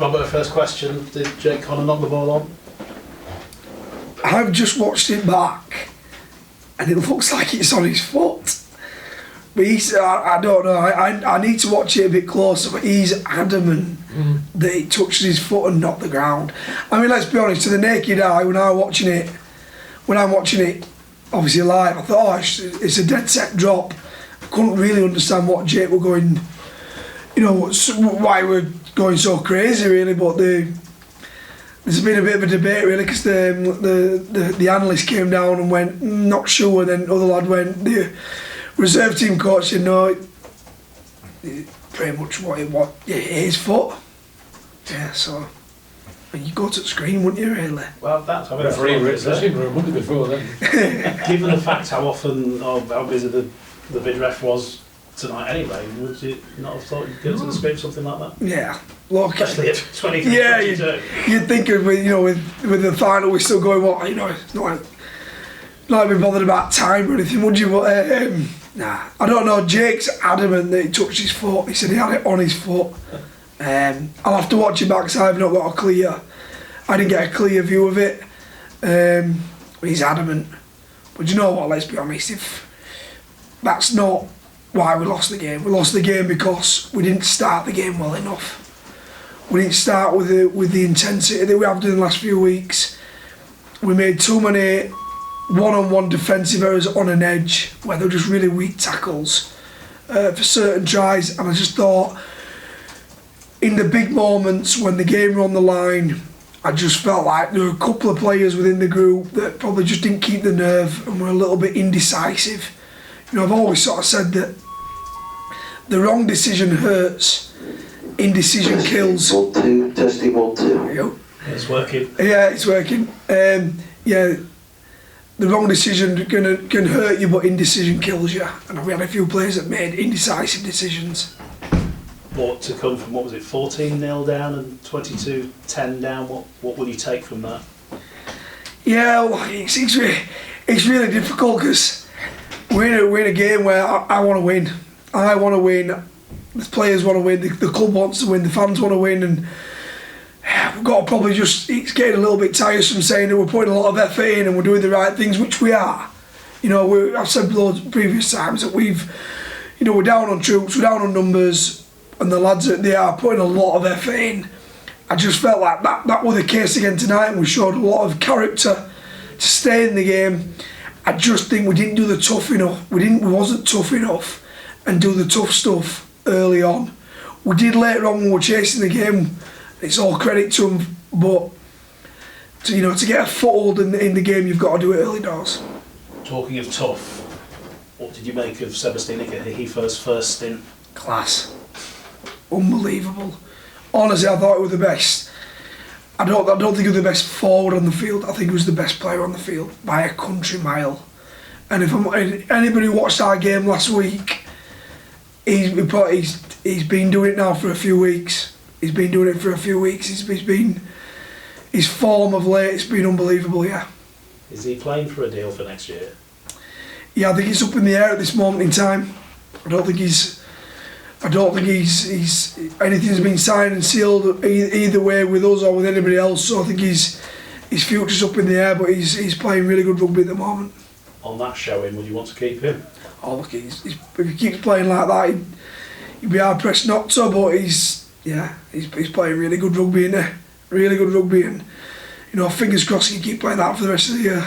Robert, first question, did Jake Connor knock the ball on? I've just watched it back and it looks like it's on his foot. But I don't know, I need to watch it a bit closer, but he's adamant that it touched his foot and not the ground. I mean, let's be honest, to the naked eye, when I'm watching it obviously live, I thought, it's a dead set drop. I couldn't really understand what Jake were going, why we're going so crazy really, but there's been a bit of a debate really, because the analyst came down and went, not sure, and then other lad went, the reserve team coach said, no, pretty much his foot. Yeah, so you go to the screen, wouldn't you really? Well, that's a free reserve for a month before then. Given the fact how often, how busy the vid ref was tonight anyway, would you not have thought you'd go to the screen something like that? Yeah, look, especially at 23, yeah, 22. You'd think of with the final, we're still going, it's not like we're bothered about time or anything, would you? But nah, I don't know. Jake's adamant that he touched his foot. He said he had it on his foot. I'll have to watch it back because I didn't get a clear view of it. He's adamant. But you know what, let's be honest, if that's not why we lost the game. We lost the game because we didn't start the game well enough. We didn't start with the intensity that we have done in the last few weeks. We made too many one-on-one defensive errors on an edge where they were just really weak tackles for certain tries, and I just thought in the big moments when the game were on the line, I just felt like there were a couple of players within the group that probably just didn't keep the nerve and were a little bit indecisive. I've always sort of said that the wrong decision hurts, indecision kills. 1, 2, testing 1, 2. There you go. It's working. Yeah, it's working. The wrong decision can hurt you, but indecision kills you. And we had a few players that made indecisive decisions. But to come from, 14-0 down and 22-10 down, what will you take from that? Yeah, well, it's really difficult because we're in a game where I want to win. I want to win. The players want to win. The club wants to win. The fans want to win, and we've got to probably it's getting a little bit tiresome saying that we're putting a lot of effort in and we're doing the right things, which we are. I've said loads previous times that we're down on troops, we're down on numbers, and the lads they are putting a lot of effort in. I just felt like that was the case again tonight, and we showed a lot of character to stay in the game. I just think we didn't do the tough enough. We wasn't tough enough and do the tough stuff early on. We did later on when we were chasing the game. It's all credit to them, but to get a foothold in the game, you've got to do it early doors. Talking of tough, what did you make of Sebastian Hifo's first stint? Class, unbelievable. Honestly, I thought he was the best. I don't think he was the best forward on the field. I think he was the best player on the field by a country mile. And if anybody watched our game last week, he's been doing it now for a few weeks. He's been doing it for a few weeks. His form of late, it's been unbelievable. Yeah. Is he playing for a deal for next year? Yeah, I think it's up in the air at this moment in time. I don't think anything's been signed and sealed either way with us or with anybody else. So I think his future's up in the air, but he's playing really good rugby at the moment. On that showing, would you want to keep him? Oh look, if he keeps playing like that, he'd be hard pressed not to. But he's playing really good rugby in there, really good rugby, and fingers crossed he can keep playing that for the rest of the year.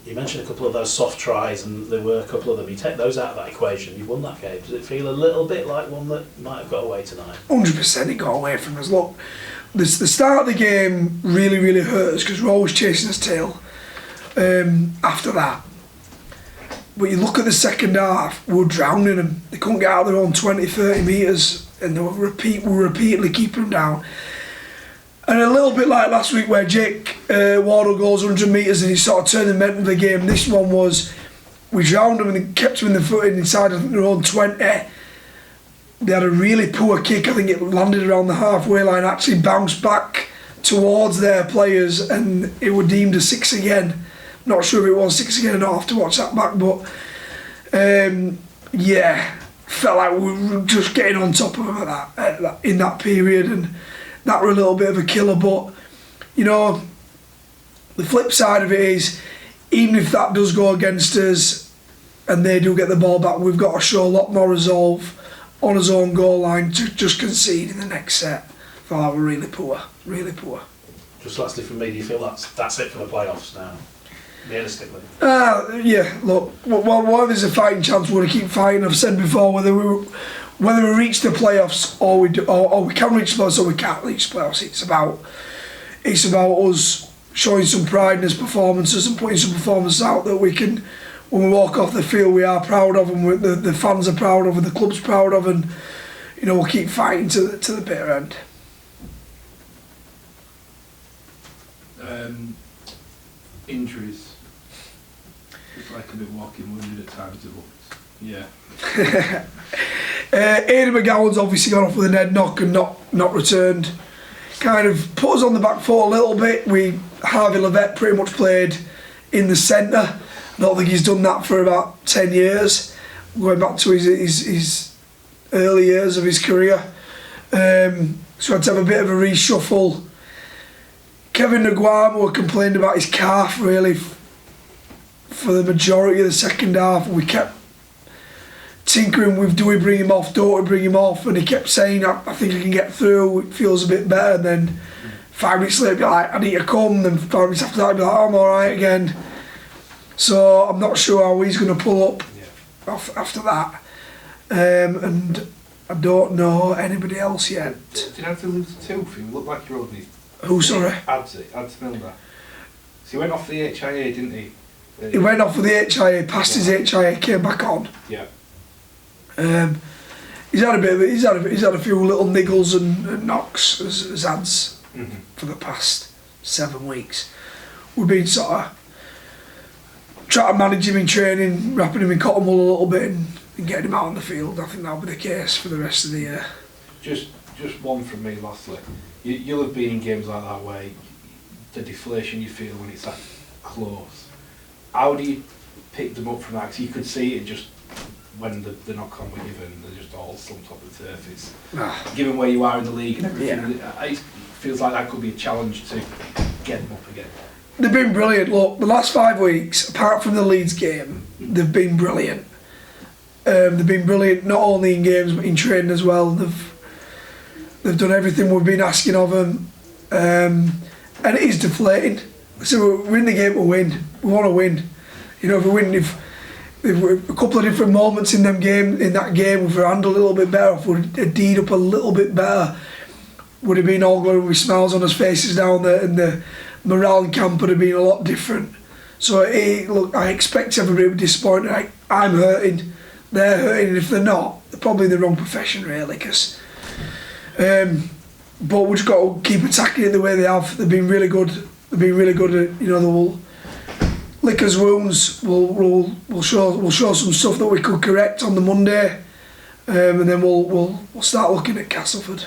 You mentioned a couple of those soft tries, and there were a couple of them. You take those out of that equation, you've won that game. Does it feel a little bit like one that might have got away tonight? 100% it got away from us. Look, the start of the game really, really hurt us because we're always chasing his tail after that. But you look at the second half, we were drowning them. They couldn't get out of their own 20, 30 metres, and they were repeatedly keeping them down. And a little bit like last week where Jake Wardle goes 100 metres and he sort of turned the momentum of the game, this one was, we drowned them and kept them in the footing inside of their own 20. They had a really poor kick, I think it landed around the halfway line, actually bounced back towards their players, and it was deemed a 6 again. Not sure if it was 6 again or not, I'll have to watch that back, but felt like we were just getting on top of them in that period, and that were a little bit of a killer. But you know, the flip side of it is, even if that does go against us and they do get the ball back, we've got to show a lot more resolve on his own goal line to just concede in the next set. I thought we're really poor, really poor. Just lastly from me, do you feel that's it for the playoffs now, realistically? Yeah, look, while there's a fighting chance, we're going to keep fighting. I've said before, whether we reach the playoffs or we can reach the playoffs or we can't reach the playoffs, it's about us showing some pride in his performances and putting some performances out that we can, when we walk off the field, we are proud of, and the fans are proud of, and the club's proud of, and you know, we'll keep fighting to the bitter end. Injuries. It's like a bit walking wounded at times. It looks. Yeah. Aidan McGowan's obviously gone off with a head knock and not returned. Kind of put us on the back foot a little bit. Harvey Levette pretty much played in the centre. I don't think he's done that for about 10 years, going back to his early years of his career. So I had to have a bit of a reshuffle. Kevin Nguamu complained about his calf really for the majority of the second half. We kept tinkering with, do we bring him off, don't we bring him off, and he kept saying, I think I can get through, it feels a bit better, and then 5 minutes later he'd be like, I need to come, and then 5 minutes after that he'd be like, oh, I'm alright again. So I'm not sure how he's going to pull up after that, and I don't know anybody else yet. Did you have to lose the tooth? He looked like you were me. Who, sorry? Ads Milner. So he went off the HIA, didn't he? He went off with the HIA, passed his HIA, came back on. Yeah. He's had a few little niggles and knocks as ads for the past 7 weeks. We've been sort of trying to manage him in training, wrapping him in cotton wool a little bit and getting him out on the field. I think that'll be the case for the rest of the year. Just one from me lastly. You'll have been in games like that where the deflation you feel when it's that close. How do you pick them up from that? Because you could see it just when the knock-on were given, they're just all slumped off the turf. Given where you are in the league and everything, it feels like that could be a challenge to get them up again. They've been brilliant. Look, the last 5 weeks, apart from the Leeds game, they've been brilliant. They've been brilliant not only in games but in training as well. They've done everything we've been asking of them, and it is deflating. So we're in the game to win. We want to win. You know, if we win, if a couple of different moments in that game, if we handled a little bit better, if we'd D'd up a little bit better, would have been all going with smiles on our faces down there, and the morale in camp would have been a lot different. So look, I expect everybody to be disappointed. I'm hurting, they're hurting, and if they're not, they're probably in the wrong profession really. But we've just got to keep attacking it the way they have. They've been really good. They've been really good at, you know, they will lick us wounds. We'll show some stuff that we could correct on the Monday, and then we'll start looking at Castleford.